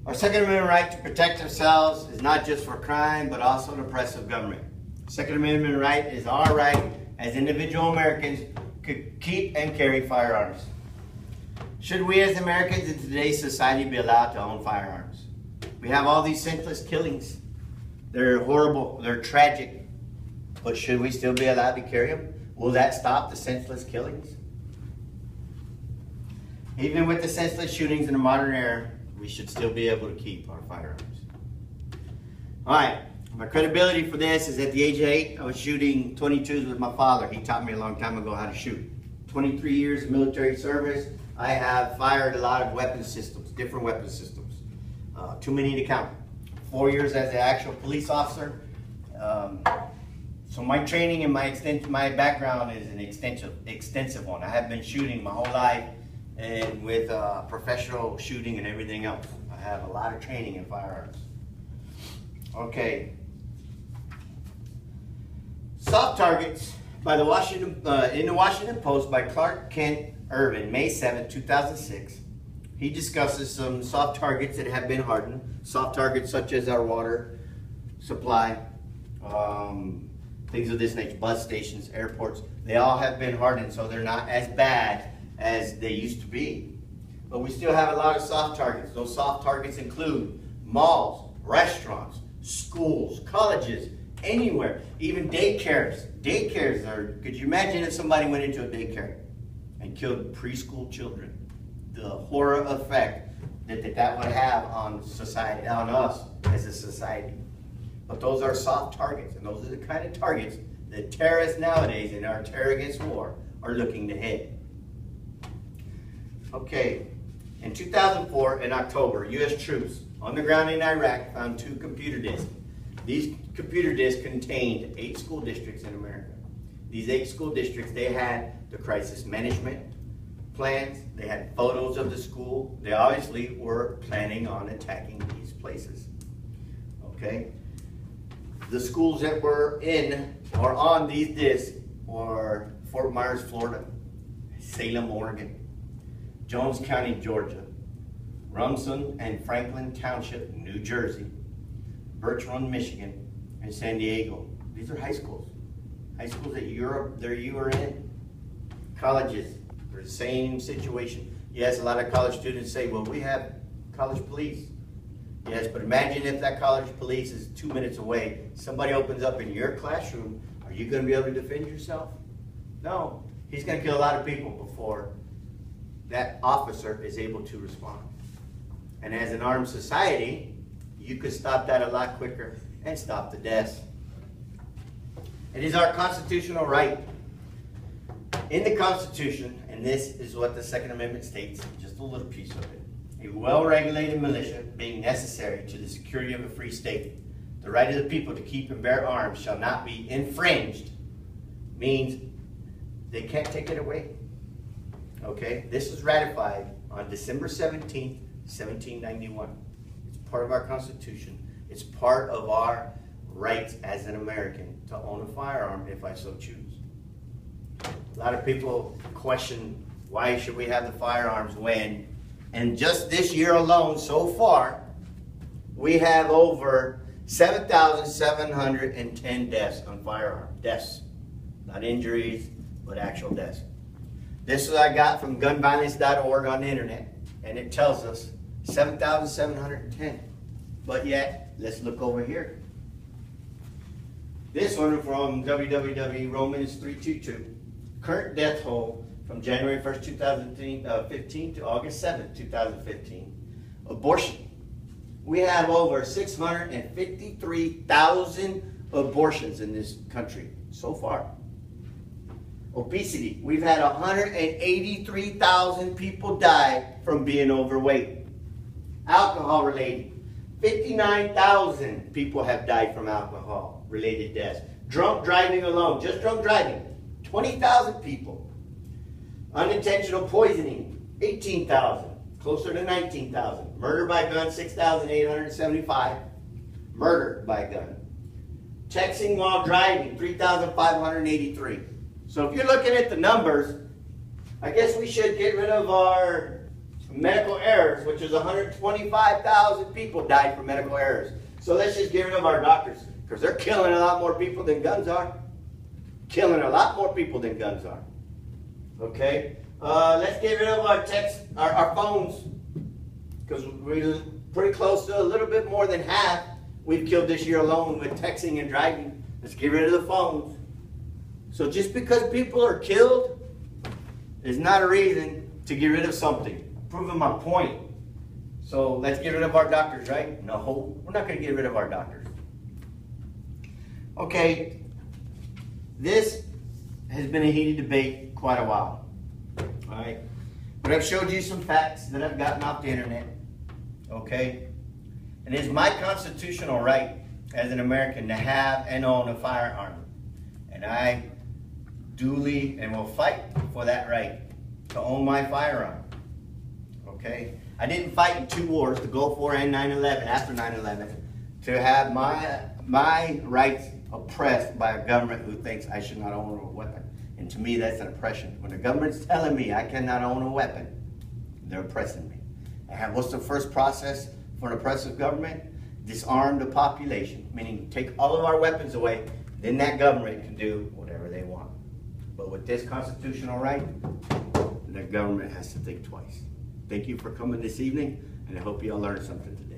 Our Second Amendment right to protect ourselves is not just for crime, but also the oppressive government. Second Amendment right is our right as individual Americans to keep and carry firearms. Should we as Americans in today's society be allowed to own firearms? We have all these senseless killings. They're horrible, they're tragic, but should we still be allowed to carry them? Will that stop the senseless killings? Even with the senseless shootings in the modern era, we should still be able to keep our firearms. All right, my credibility for this is at the age of 8, I was shooting 22s with my father. He taught me a long time ago how to shoot. 23 years of military service, I have fired a lot of weapon systems, different weapon systems. Too many to count. 4 years as an actual police officer. So my training and my background is an extensive one. I have been shooting my whole life, and with professional shooting and everything else. I have a lot of training in firearms. Okay. Soft targets by the in the Washington Post by Clark Kent Irvin, May 7, 2006. He discusses some soft targets that have been hardened. Soft targets such as our water supply, things of this nature, bus stations, airports. They all have been hardened, so they're not as bad as they used to be. But we still have a lot of soft targets. Those soft targets include malls, restaurants, schools, colleges, anywhere, even daycares. Daycares are, could you imagine if somebody went into a daycare and killed preschool children? The horror effect that would have on society, on us as a society. But those are soft targets, and those are the kind of targets that terrorists nowadays in our terror against war are looking to hit. Okay, in 2004, in October, U.S. troops on the ground in Iraq found 2 computer disks. These computer disks contained 8 school districts in America. These 8 school districts, they had the crisis management plans, they had photos of the school. They obviously were planning on attacking these places. Okay? The schools that were in or on these disks were Fort Myers, Florida, Salem, Oregon, Jones County, Georgia, Rumson and Franklin Township, New Jersey, Birch Run, Michigan, and San Diego. These are high schools. High schools that you are in. Colleges, the same situation. Yes, a lot of college students say, well, we have college police. Yes, but imagine if that college police is 2 minutes away. Somebody opens up in your classroom. Are you going to be able to defend yourself? No. He's going to kill a lot of people before that officer is able to respond. And as an armed society, you could stop that a lot quicker and stop the deaths. It is our constitutional right. In the Constitution, and this is what the Second Amendment states, just a little piece of it, a well-regulated militia being necessary to the security of a free state, the right of the people to keep and bear arms shall not be infringed, means they can't take it away. Okay, this was ratified on December 17th, 1791. It's part of our Constitution. It's part of our rights as an American to own a firearm if I so choose. A lot of people question why should we have the firearms when, and just this year alone so far, we have over 7,710 deaths on firearms. Deaths, not injuries, but actual deaths. This is what I got from gunviolence.org on the internet, and it tells us 7,710. But yet, let's look over here. This one from www.Romans 322. Current death toll from January 1st, 2015 to August 7th, 2015. Abortion. We have over 653,000 abortions in this country so far. Obesity. We've had 183,000 people die from being overweight. Alcohol related. 59,000 people have died from alcohol related deaths. Drunk driving alone, just drunk driving, 20,000 people. Unintentional poisoning, 18,000, closer to 19,000. Murder by gun, 6,875. Murder by gun. Texting while driving, 3,583. So if you're looking at the numbers, I guess we should get rid of our medical errors, which is 125,000 people died from medical errors. So let's just get rid of our doctors, because they're killing a lot more people than guns are. Killing a lot more people than guns are. Okay? Let's get rid of our phones, because we're pretty close to a little bit more than half we've killed this year alone with texting and driving. Let's get rid of the phones. So just because people are killed is not a reason to get rid of something. I'm proving my point. So let's get rid of our doctors, right? No, we're not going to get rid of our doctors. Okay, this has been a heated debate quite a while. All right, but I've showed you some facts that I've gotten off the internet. Okay, and it's my constitutional right as an American to have and own a firearm, and I duly and will fight for that right to own my firearm. Okay, I didn't fight in 2 wars, the Gulf War and 9/11, after 9/11, to have my rights oppressed by a government who thinks I should not own a weapon. And to me, that's an oppression. When the government's telling me I cannot own a weapon, they're oppressing me. And what's the first process for an oppressive government? Disarm the population, meaning take all of our weapons away, then that government can do whatever they want. But with this constitutional right, the government has to think twice. Thank you for coming this evening, and I hope you all learned something today.